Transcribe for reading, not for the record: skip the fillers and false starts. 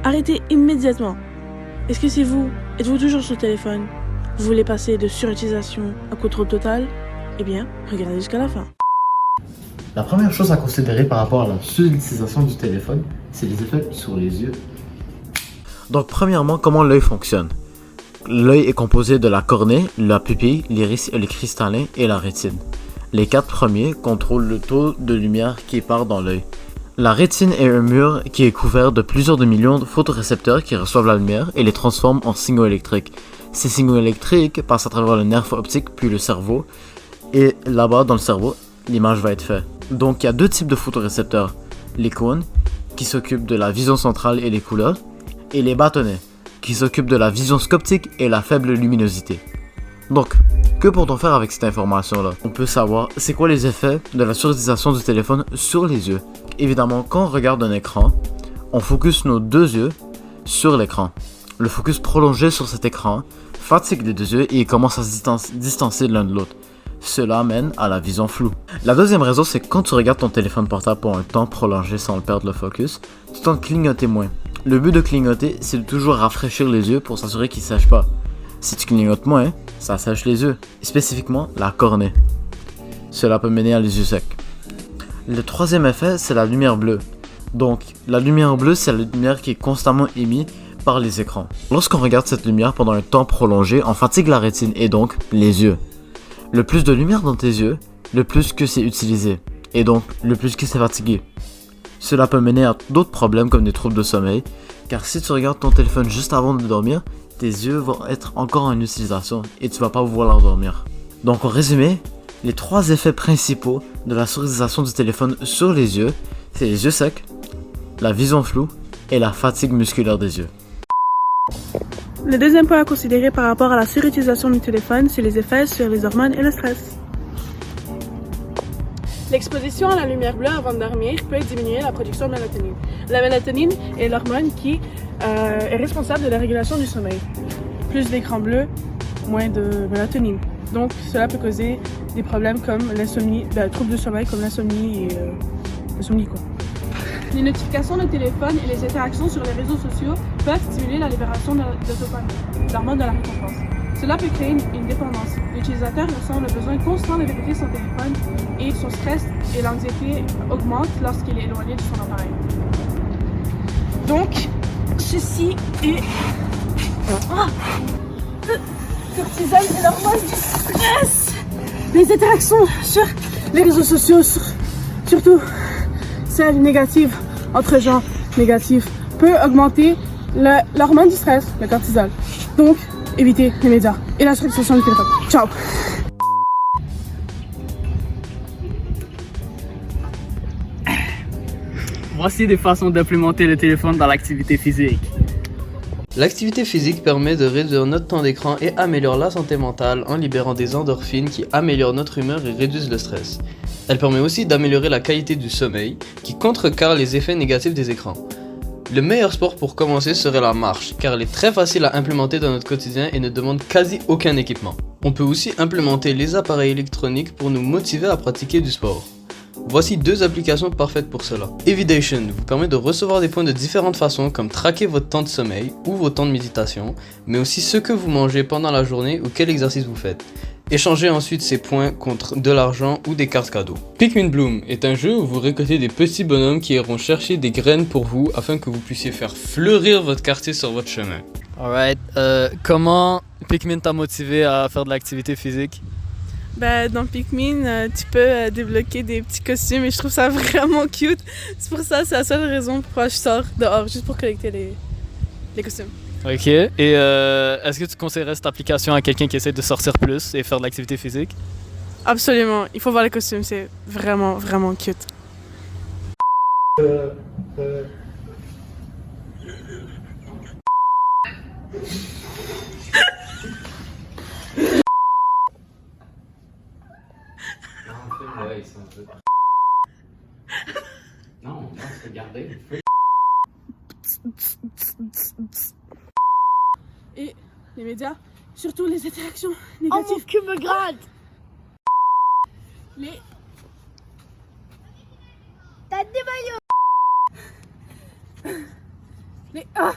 Arrêtez immédiatement. Est-ce que c'est vous? Êtes-vous toujours sur le téléphone? Vous voulez passer de surutilisation à contrôle total? Eh bien, regardez jusqu'à la fin. La première chose à considérer par rapport à la surutilisation du téléphone, c'est les effets sur les yeux. Donc premièrement, comment l'œil fonctionne? L'œil est composé de la cornée, la pupille, l'iris, le cristallin et la rétine. Les 4 premiers contrôlent le taux de lumière qui part dans l'œil. La rétine est un mur qui est couvert de plusieurs de millions de photorécepteurs qui reçoivent la lumière et les transforment en signaux électriques. Ces signaux électriques passent à travers le nerf optique puis le cerveau, et là-bas dans le cerveau, l'image va être faite. Donc il y a 2 types de photorécepteurs, les cônes qui s'occupent de la vision centrale et les couleurs, et les bâtonnets qui s'occupent de la vision scoptique et la faible luminosité. Donc, que peut-on faire avec cette information-là? On peut savoir c'est quoi les effets de la surutilisation du téléphone sur les yeux. Évidemment, quand on regarde un écran, on focus nos 2 yeux sur l'écran. Le focus prolongé sur cet écran fatigue les 2 yeux et ils commencent à se distancer l'un de l'autre. Cela mène à la vision floue. La deuxième raison, c'est que quand tu regardes ton téléphone portable pour un temps prolongé sans perdre le focus, tu tentes de clignoter moins. Le but de clignoter, c'est de toujours rafraîchir les yeux pour s'assurer qu'ils ne sèchent pas. Si tu clignotes moins, ça sèche les yeux, et spécifiquement la cornée. Cela peut mener à les yeux secs. Le troisième effet, c'est la lumière bleue. Donc, la lumière bleue, c'est la lumière qui est constamment émise par les écrans. Lorsqu'on regarde cette lumière pendant un temps prolongé, on fatigue la rétine et donc les yeux. Le plus de lumière dans tes yeux, le plus que c'est utilisé, et donc le plus que c'est fatigué. Cela peut mener à d'autres problèmes comme des troubles de sommeil, car si tu regardes ton téléphone juste avant de dormir, tes yeux vont être encore en utilisation et tu vas pas vouloir dormir. Donc en résumé, les 3 effets principaux de la surutilisation du téléphone sur les yeux, c'est les yeux secs, la vision floue et la fatigue musculaire des yeux. Le deuxième point à considérer par rapport à la surutilisation du téléphone, c'est les effets sur les hormones et le stress. L'exposition à la lumière bleue avant de dormir peut diminuer la production de mélatonine. La mélatonine est l'hormone qui est responsable de la régulation du sommeil. Plus d'écran bleu, moins de mélatonine. Donc cela peut causer des problèmes comme l'insomnie, troubles de sommeil comme l'insomnie et l'insomnie quoi. Les notifications de téléphone et les interactions sur les réseaux sociaux peuvent stimuler la libération de dopamine, l'hormone de la récompense. Cela peut créer une dépendance. L'utilisateur ressent le besoin constant de vérifier son téléphone et son stress et l'anxiété augmentent lorsqu'il est éloigné de son appareil. Donc, ceci est cortisol et l'hormone du stress. Les interactions sur les réseaux sociaux, surtout celles négatives, entre gens négatifs, peut augmenter l'hormone du stress, le cortisol. Donc, évitez les médias et la surutilisation du téléphone. Ciao! Voici des façons d'implémenter le téléphone dans l'activité physique. L'activité physique permet de réduire notre temps d'écran et améliore la santé mentale en libérant des endorphines qui améliorent notre humeur et réduisent le stress. Elle permet aussi d'améliorer la qualité du sommeil qui contrecarre les effets négatifs des écrans. Le meilleur sport pour commencer serait la marche, car elle est très facile à implémenter dans notre quotidien et ne demande quasi aucun équipement. On peut aussi implémenter les appareils électroniques pour nous motiver à pratiquer du sport. Voici 2 applications parfaites pour cela. Evidation vous permet de recevoir des points de différentes façons comme traquer votre temps de sommeil ou vos temps de méditation, mais aussi ce que vous mangez pendant la journée ou quel exercice vous faites. Échangez ensuite ces points contre de l'argent ou des cartes cadeaux. Pikmin Bloom est un jeu où vous récoltez des petits bonhommes qui iront chercher des graines pour vous afin que vous puissiez faire fleurir votre quartier sur votre chemin. Alright, comment Pikmin t'a motivé à faire de l'activité physique? Dans Pikmin, tu peux débloquer des petits costumes et je trouve ça vraiment cute. C'est pour ça, c'est la seule raison pourquoi je sors dehors, juste pour collecter les costumes. Ok, et est-ce que tu conseillerais cette application à quelqu'un qui essaie de sortir plus et faire de l'activité physique? Absolument, il faut voir les costumes, c'est vraiment, vraiment cute. Non, on va se regarder. Et les médias, surtout les interactions Oh, négatives. mon cul me gratte! Les T'as des maillots! Mais ah